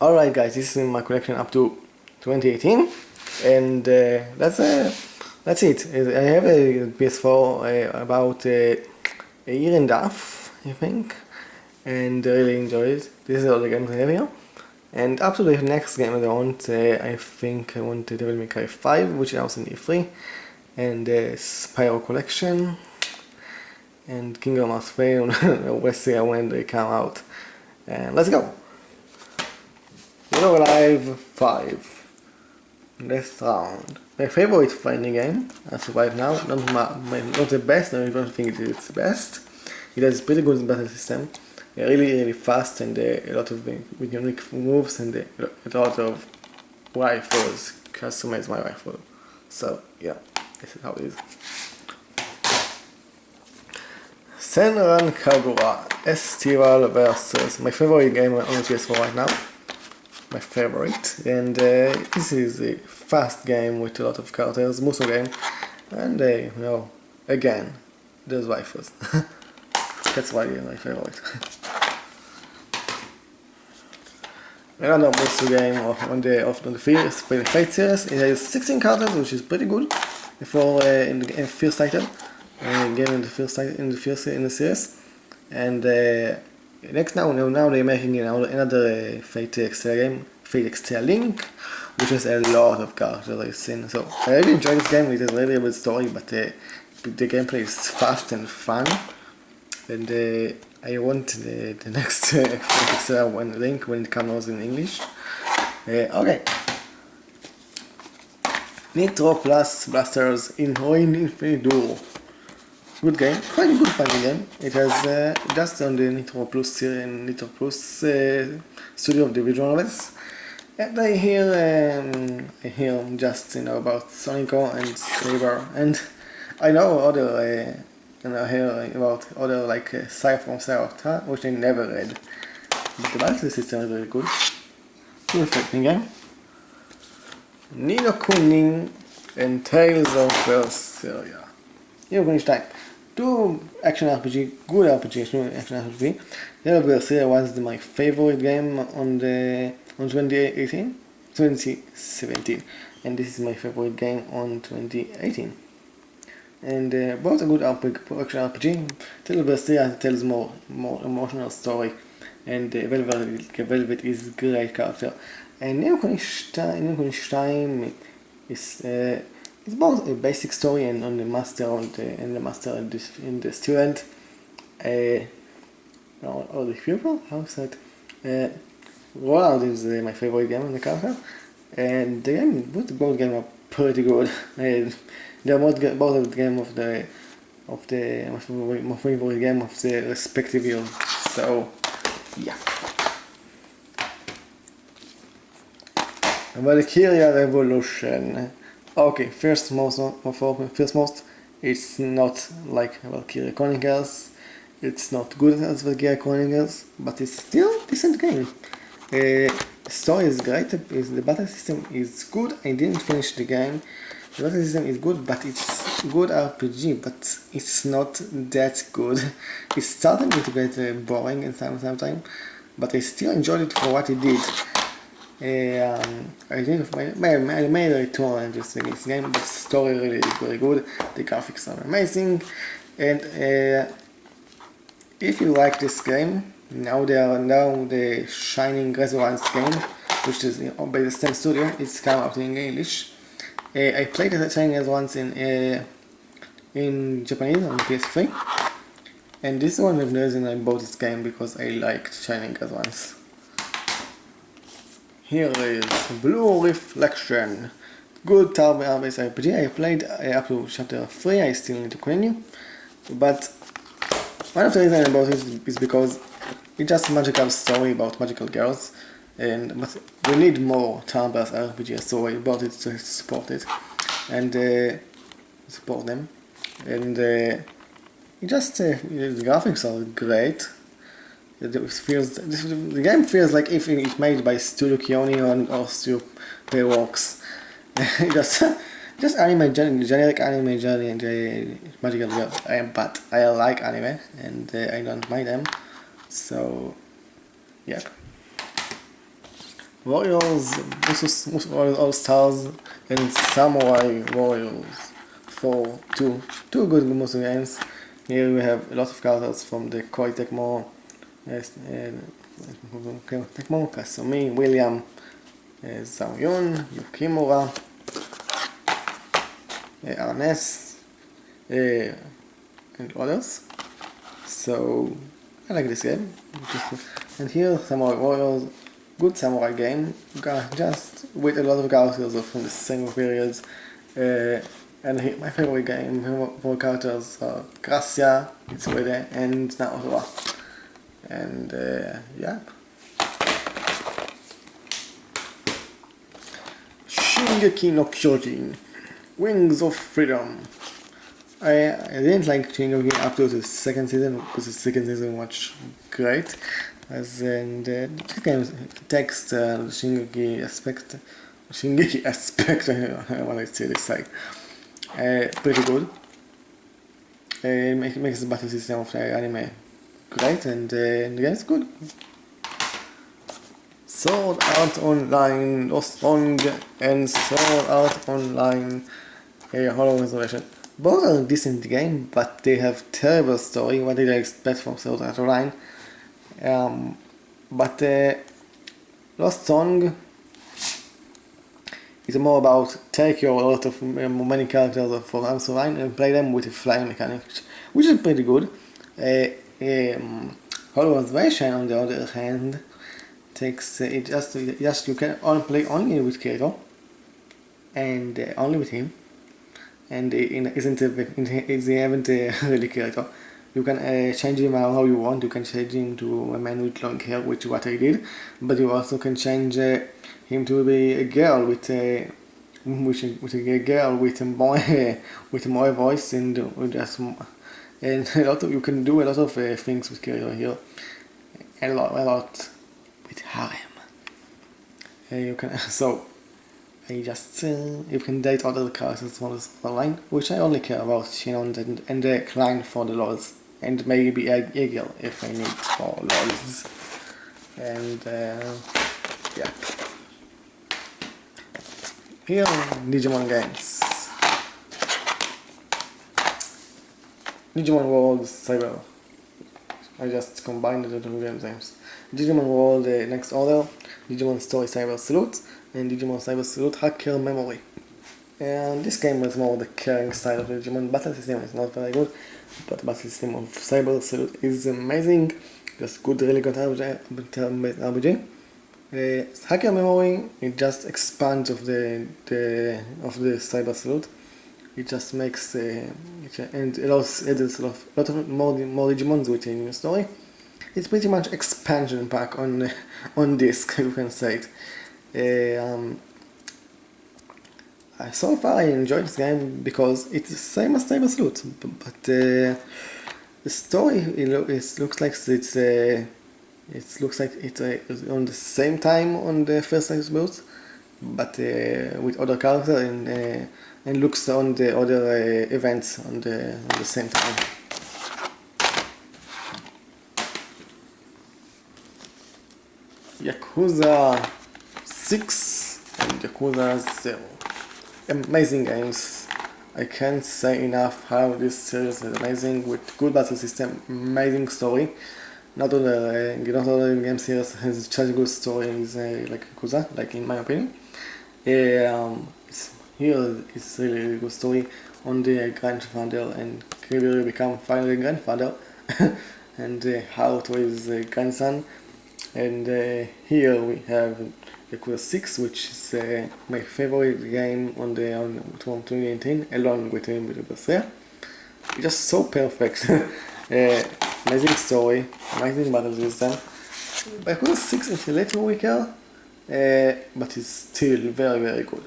Alright guys, this is my collection up to 2018 and that's it. I have a PS4 about a year and a half, I think, and I really enjoy it. This is all the games I have here. And up to the next game I want, I think I want Devil May Cry 5, which is also in E3, and Spyro Collection, and Kingdom Hearts 3, we'll see when they come out. And let's go! Hero Alive 5. Next round. My favorite fighting game as of right now, not the best, I don't think it's the best. It has pretty good battle system, really fast, and a lot of unique moves, and a lot of rifles. Customize my rifle. So yeah, this is how it is. Senran Kagura Estival versus my favorite game on the PS4 right now. My favorite, and this is a fast game with a lot of characters, Muso game, and you know, again, there's rifles. That's why it's my favorite. Another Muso game on the Fate series. It has 16 characters, which is pretty good for in the first title, game in the series, and. Next now they're making another Fate Extra game, Fate Extra Link, which has a lot of characters I've seen. So I really enjoy this game. It has really a good story, but the gameplay is fast and fun. And I want the next Fate Extra Link when it comes out in English. Okay. Nitro Plus Blasters in Infinite Duo. Good game, quite a good fighting game. It has just on the Nitro Plus series and Nitro Plus studio of the journalists. And I hear just about Sonico and Saber, and I know other and I hear about other like Sai from Sarah, which I never read. But the battle system is very good. Good fighting game. Nino Kuni and Tales of Berseria. Nino 2 action RPG, good RPG, action RPG. Tales of Berseria was my favorite game on 2017, and this is my favorite game on 2018. And both a good action RPG. Tales of Berseria tells more emotional story, and Velvet is great character. And Nino Kuni 2 is it's both a basic story and on the master and the student, or the pupil. How's that? Rollout is my favorite game on the character, and both games are pretty good. They're both the game of my favorite game of the respective year. So yeah. Valkyria Revolution. Okay, first most, it's not like Valkyria Chronicles. It's not good as Valkyria Chronicles, but it's still a decent game. The story is great. The battle system is good. I didn't finish the game. The battle system is good, but it's good RPG, but it's not that good. It's starting to get boring at time, but I still enjoyed it for what it did. I think I made a return to this game, but the story really is very good, the graphics are amazing, and if you like this game, now the Shining Resonance game, which is by the same studio, it's come out in English. I played the Shining Resonance in Japanese on PS3, and this is one of the reasons I bought this game, because I liked Shining Resonance. Here is Blue Reflection. Good turn-based RPG. I played up to chapter 3, I still need to continue. But one of the reasons I bought it is because it's just a magical story about magical girls. But we need more turn-based RPGs, so I bought it to support it. And support them. And the graphics are great. The game feels like if it's made by Studio Kioni or Studio Playworks. just generic anime genre and magical girl. But I like anime and I don't mind them. So, yep. Warriors versus All Stars and Samurai Warriors for two good Musou games. Here we have a lot of characters from the Koi Tecmo, Tecmo, Kasumi, William, Zaoyun, Yukimura, Arnes, and others. So I like this game. And here Samurai Warriors, good samurai game, just with a lot of characters from the same periods. And my favorite game for characters are Gracia, Itsuede, and Naotoa. And yeah. Shingeki no Kyojin, Wings of Freedom. I didn't like Shingeki up to the second season because the second season was great. And the game text Shingeki aspect, I want to say this like pretty good. Makes the battle system of the anime great, and the game is good. Sword Art Online, Lost Song, and Sword Art Online Hollow Resurrection. Both are decent game, but they have terrible story. What did I expect from Sword Art Online? But Lost Song is more about take your lot of many characters from Art Online and play them with a flying mechanic, which is pretty good. Hollow Resurrection, on the other hand, takes it just you can play only with Kirito and only with him, and isn't really Kirito. You can change him how you want. You can change him to a man with long hair, which is what I did, but you also can change him to be a girl with a girl with a more voice, and just and a lot of you can do a lot of things with Kirito here, a lot with harem. You can you can date other characters from the online, which I only care about Shinon and the client for the lols, and maybe a girl if I need for lols. And yeah. Here Digimon games. Digimon World Cyber. I just combined the two games. Digimon World Next Order, Digimon Story Cyber Salute, and Digimon Cyber Salute Hacker Memory. And this game is more the caring side of the Digimon. Battle system is not very good, but the battle system of Cyber Salute is amazing. Just good, really good RPG. Hacker Memory, it just expands of the Cyber Salute. It just makes and it also adds a lot of more Digimons within your story. It's pretty much expansion pack on disc, you can say it. So far I enjoyed this game because it's the same as Cyber Salute, but the story it looks like it's on the same time on the first Cyber Salute, but with other characters and looks on the other events on the same time. Yakuza 6 and Yakuza 0. Amazing games. I can't say enough how this series is amazing, with good battle system, amazing story. Not all the game series has such a good stories like Yakuza, like in my opinion. Here is really good story on the grandfather and Kiryu become finally grandfather and how to raise the grandson. And here we have Yakuza 6, which is my favorite game on 2018, along with Yakuza 3. It's just so perfect. Amazing story, amazing battle system. Yakuza 6 is a little weaker, but it's still very, very good.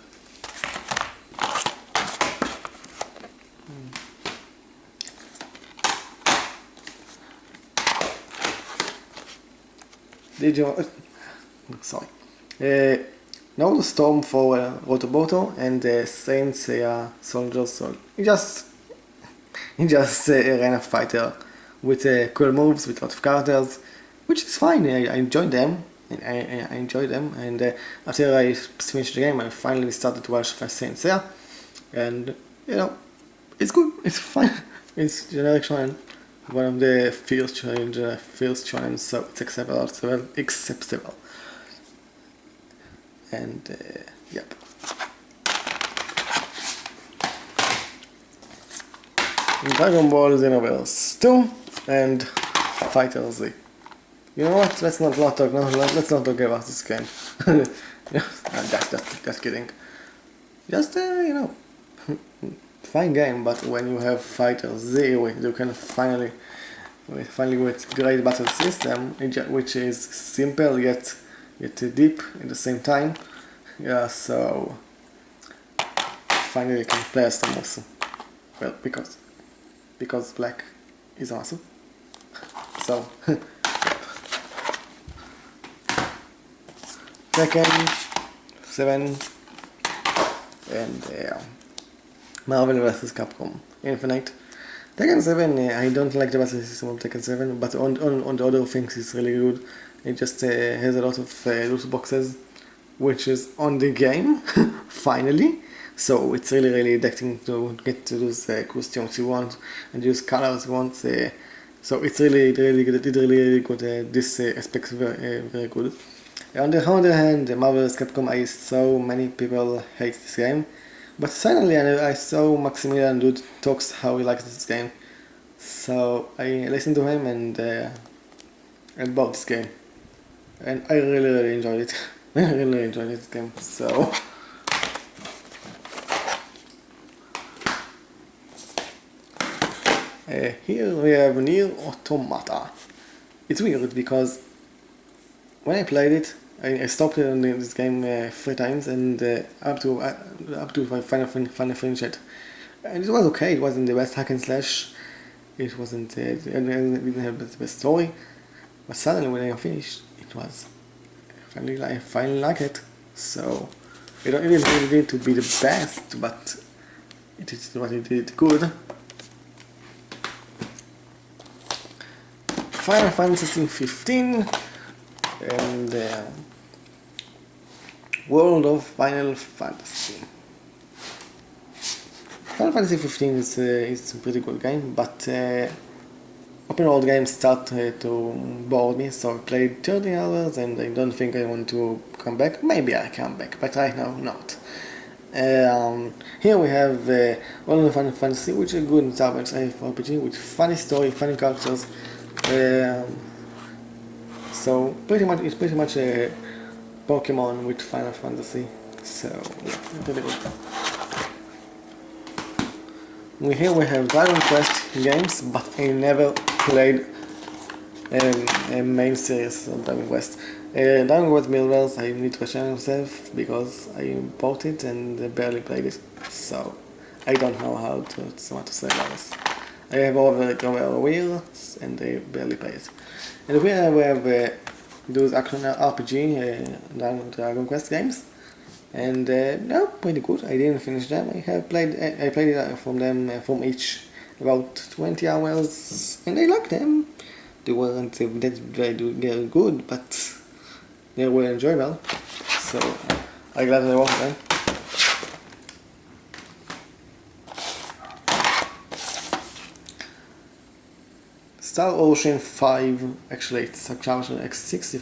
Sorry. Now the storm for Rotoboto and Saint Seiya Soldiers Soul. He just ran a fighter with cool moves, with a lot of characters, which is fine. I enjoyed them. and I enjoyed them. And after I finished the game, I finally started to watch Fast Saint Seiya, and you know, it's good. It's fine. It's generic shonen, one of the first shonen, so it's acceptable. And yep. Dragon Ball Xenoverse 2 and Fighter Z. You know what? Let's not talk about this game. Just kidding. Just you know, fine game. But when you have Fighter Z, you can finally with great battle system, which is simple yet deep at the same time. Yeah, so finally can play as them also. Well, because black is awesome. So Tekken 7 and Marvel vs. Capcom Infinite. Tekken 7, I don't like the battle system of Tekken 7, but on the other things it's really good. It just has a lot of loot boxes, which is on the game, finally. So it's really addicting to get to those costumes you want and use colors you want. So it's really good. This aspect is very good. On the other hand, Marvel vs. Capcom, I saw many people hate this game, but finally I saw Maximilian Dude talks how he likes this game. So I listened to him and bought this game, and I really enjoyed it. I really enjoyed this game. So. Here we have Nier Automata. It's weird because when I played it, I stopped it on this game 3 times and up to I finally finished it. And it was okay. It wasn't the best hack and slash. It wasn't. It didn't have the best story. But suddenly when I finished, it was. I finally like it. So it didn't really need to be the best, but it did good. Final Fantasy 15 and World of Final Fantasy. Final Fantasy 15 is a pretty good game, but open world games start to bore me, so I played 30 hours and I don't think I want to come back. Maybe I come back, but right now not. Here we have World of Final Fantasy, which is a good RPG with funny story, funny characters. So it's pretty much a Pokemon with Final Fantasy. So yeah, really good. Here we have Dragon Quest games, but I never played a main series of Dragon Quest. Dragon Quest Builders, I need to question myself because I bought it and barely played it, so I don't know how to say about this. I have over wheels and I barely play it. And here we have those action RPG Dragon Quest games, and no, pretty good. I didn't finish them. I played it from each about 20 hours, and I liked them. They weren't that very good, but they were enjoyable. So I'm glad I watched them. Star Ocean 5, actually it's Star Ocean X6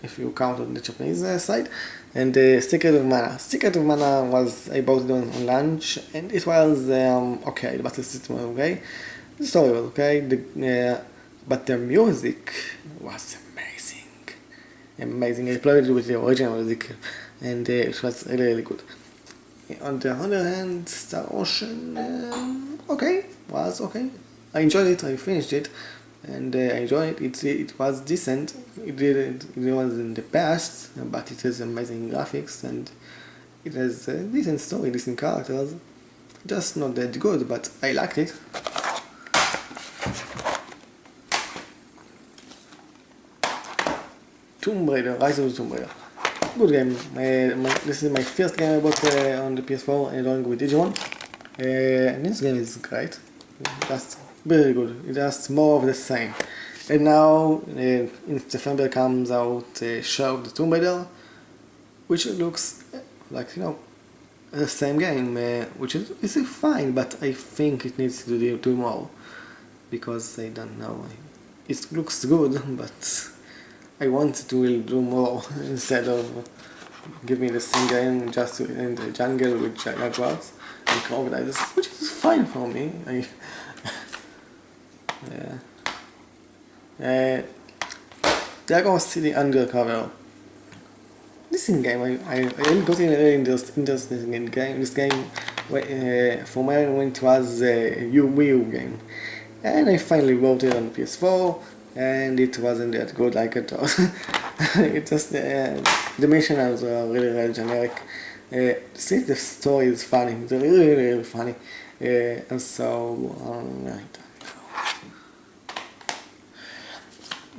if you count on the Japanese side, and Secret of Mana. Secret of Mana I bought it on launch, and it was okay. The battle system was okay, the story was okay, but the music was amazing. I played it with the original music, and it was really good. On the other hand, Star Ocean was okay. I enjoyed it. I finished it. And I enjoyed it. It was decent. It was in the past, but it has amazing graphics and it has a decent story, decent characters. Just not that good, but I liked it. Tomb Raider, Rise of the Tomb Raider. Good game. This is my first game I bought on the PS4 along with Digimon. And this game is great. Just very good. It's just more of the same. And now in September comes out Shadow of the Tomb Raider, which looks like, you know, the same game, which is fine, but I think it needs to do more, because I don't know. It looks good, but I want it to do more instead of give me the same game just in the jungle with jaguars and crocodiles, which is fine for me. Dragon City Undercover. This is a game I got really interested in game. This game for me when it was a Wii U game, and I finally bought it on PS4, and it wasn't that good like I thought. It just the missions are really generic. See, the story is funny. It's really funny. And so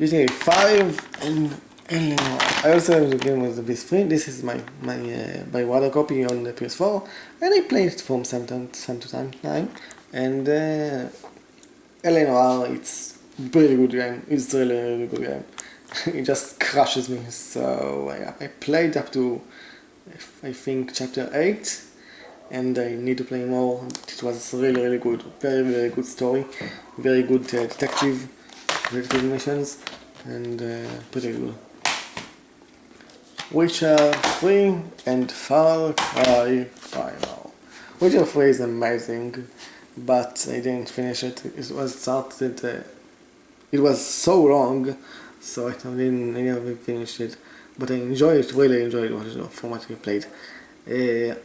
GTA 5 and I also have the game with the PS3. This is my water copy on the PS4, and I play it from time to time. And L.A. it's really good game. It's really good game. It just crushes me. So I played up to I think chapter 8, and I need to play more. It was really good. Very good story. Very good detective missions, and pretty good. Witcher 3 and Far Cry 5 now. Witcher 3 is amazing, but I didn't finish it. It was so long, so I never finished it. But I really enjoyed it from what I played. I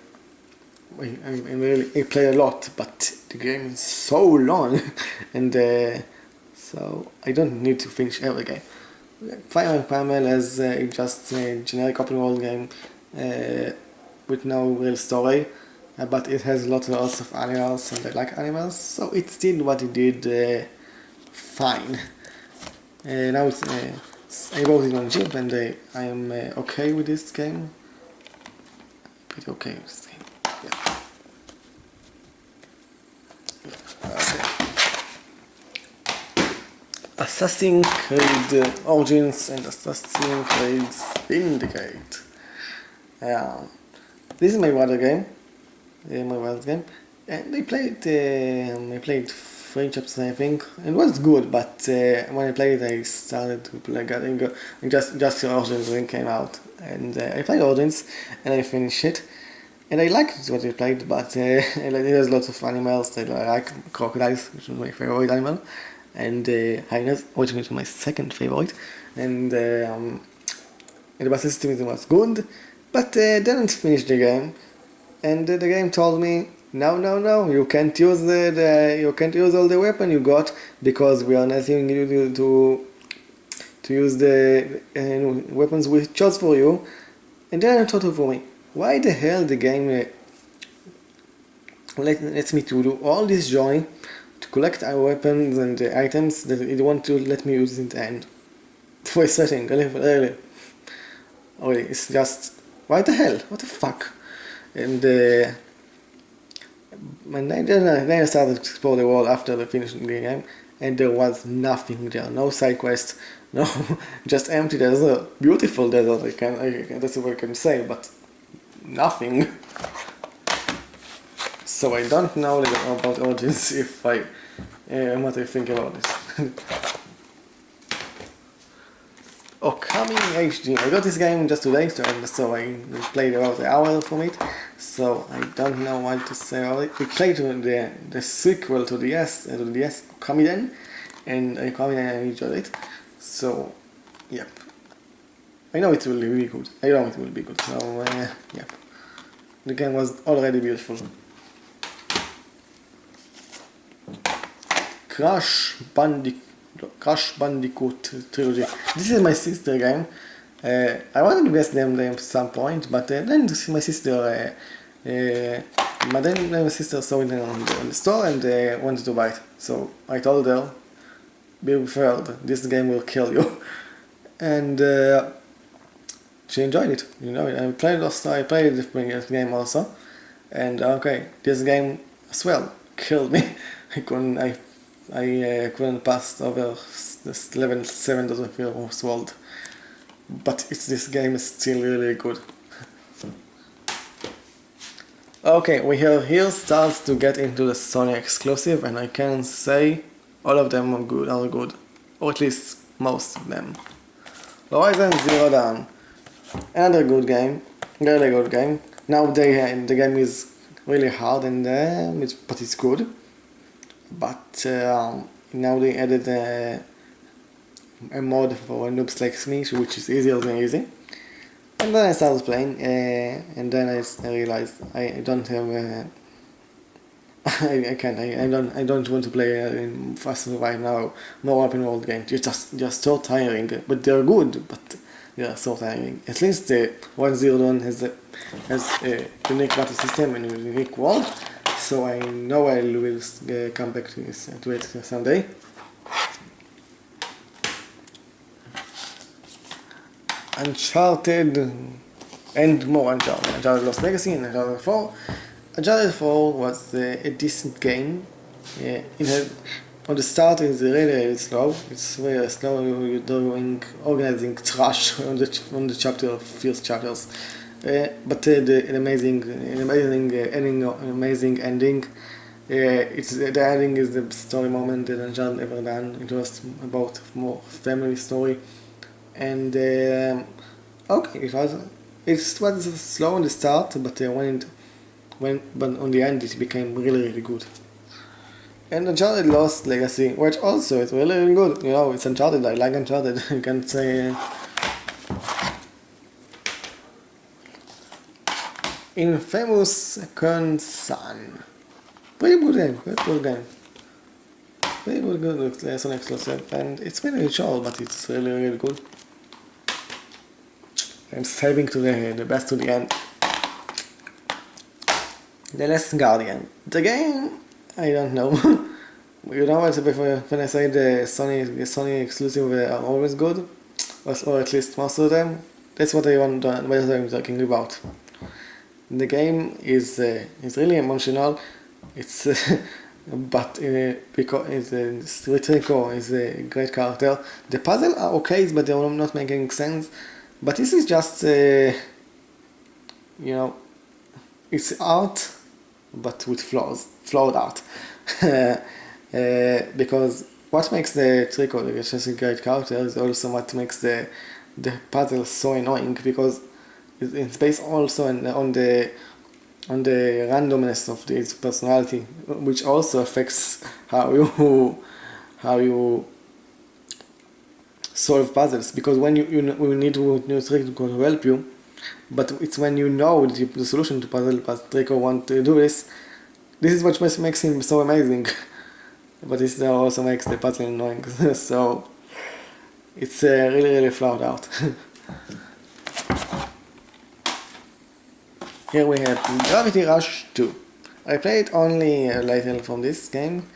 play a lot, but the game is so long, and so I don't need to finish every game. Fire Primal is just a generic open world game with no real story, but it has lots of animals, and I like animals, so it did what it did fine. Now I bought it on cheap, and I am okay with this game. Pretty okay with this game. Yeah. Okay. Assassin's Creed Origins and Assassin's Creed Syndicate. This is my brother's game. And I played 3 chapters, I think, and it was good. But when I played it, I started to play. Just Origins when it came out, and I played Origins, and I finished it. And I liked what I played, but there's lots of animals. I like crocodiles, which is my favorite animal, and hyenas, which is my second favorite. And the battle system was good, but didn't finish the game. And the game told me, no, you can't use you can't use all the weapon you got, because we are not asking you to use the weapons we chose for you. And then I thought for me, why the hell the game lets me to do all this journey to collect our weapons and items that it want to let me use in the end for a setting, really. It's just, why the hell, what the fuck? And then I started to explore the world after finishing the game, and there was nothing there, no side quest, no, just empty desert, beautiful desert. That's what I can say, but nothing. So I don't know about Origins if what I think about it. Okami HD. I got this game just today, so I played about an hour from it. So I don't know what to say about it. We played the sequel to the DS, Okami Den, and I enjoyed it. So, yep. I know it will be good. So, yep. The game was already beautiful. Crash Bandicoot Trilogy. This is my sister game. I wanted to guess them at some point, but then my sister, my sister saw it on the store and wanted to buy it. So I told her, be prepared, this game will kill you. And she enjoyed it. I played this game also, and okay, this game as well killed me. I couldn't pass over this level 7 doesn't feel most world. But this game is still really good. Okay, we have here starts to get into the Sony exclusive, and I can say all of them are good, or at least most of them. Horizon Zero Dawn, another good game, really good game. Now the game is really hard but it's good. But now they added a mod for noobs like me, which is easier than easy. And then I started playing, and then I realized I don't have. I can't. I don't want to play in fast right now. More open world games. It's just so tiring. But they're good. But they are so tiring. At least the 1.0 has a unique battle system and a unique world. So I know I will come back to it someday. Uncharted and more Uncharted. Uncharted Lost Legacy and Uncharted 4. Uncharted 4 was a decent game. On the start it's really slow. It's very slow. You're doing organizing trash on the first chapters. But the amazing ending. The ending is the story moment that Uncharted ever done. It was about more family story. And okay, it was slow on the start, but but on the end it became really good. And Uncharted Lost Legacy, which also is really good. You know, it's Uncharted. I like Uncharted. You can say. Infamous Second Son. Pretty good game. Pretty good Sony exclusive, and it's really short, but it's really good. I'm saving to the best to the end. The Last Guardian. The game, I don't know. You know what? When I say the Sony exclusive are always good, or at least most of them, that's what I'm talking about. The game is really emotional. It's but because Rico is a great character. The puzzles are okay, but they're not making sense. But this is just, it's art, but with flawed art. Because what makes the Trico just a great character is also what makes the puzzle so annoying, because it's based also on the randomness of his personality, which also affects how you solve puzzles. Because when you need to trick to help you, but it's when you know the solution to puzzle, but Draco want to do this. This is what makes him so amazing. But this also makes the puzzle annoying. So it's really flawed out. Here we have Gravity Rush 2. I played only a little from this game.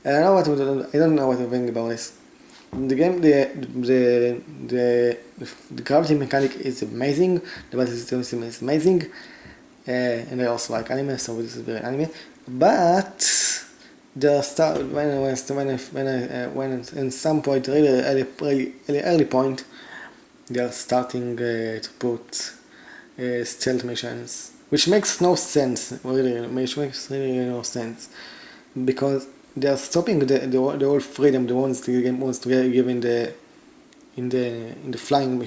I don't know what to think about this. The game, the gravity mechanic is amazing. The battle system is amazing, and I also like anime, so this is very anime. But the start when in some point, really early point, they are starting to put stealth missions, which makes no sense. Which makes really no sense, because they are stopping the whole freedom the ones the game wants to give in the flying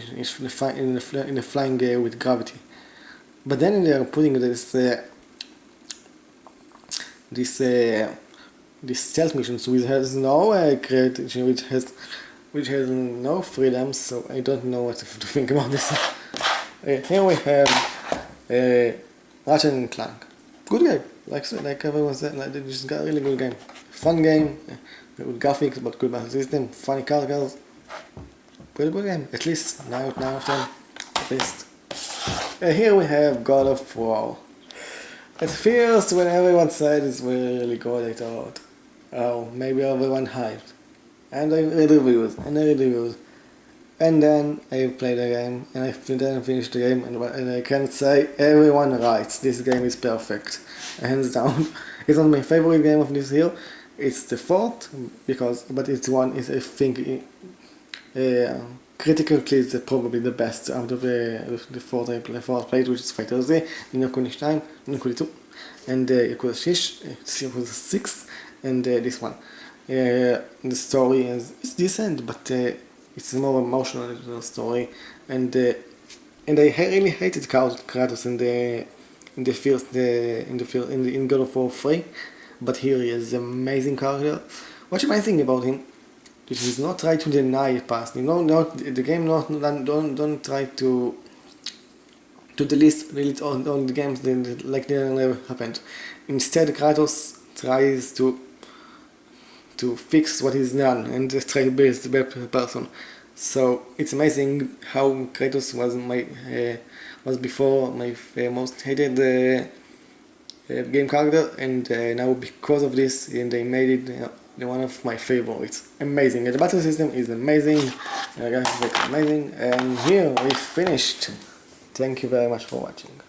in the flying with gravity. But then they are putting this stealth missions which has no creativity, which has no freedom. So I don't know what to think about this. Here we have Ratchet and Clank. Good game, like everyone said. This is a really good game. Fun game, with graphics, but good battle system, funny characters. Pretty good game, at least 9 out of 10, at least. Here we have God of War. At first, when everyone said it's really good, I thought, oh, maybe everyone hyped. And I read reviews, and then I played the game, and I then finished the game, and I can say everyone writes, this game is perfect, hands down. It's not my favorite game of this year, It's the fourth but it's one is I think critically is probably the best out of the four I played, which is Fighter Z, Nino Kuni 2, Nino Kuni 2, and Yakuza 6, Yakuza 6, and this one. The story is decent, but it's more emotional story, and I really hated Kratos in God of War 3, but here he is an amazing character. What's amazing about him? It is not try to deny past. The game don't try to delete all the games like they never happened. Instead, Kratos tries to fix what is done and try to be the better person. So it's amazing how Kratos was before my most hated game character, and now because of this, and they made it one of my favorites. Amazing. And the battle system is amazing. Amazing. And here we finished. Thank you very much for watching.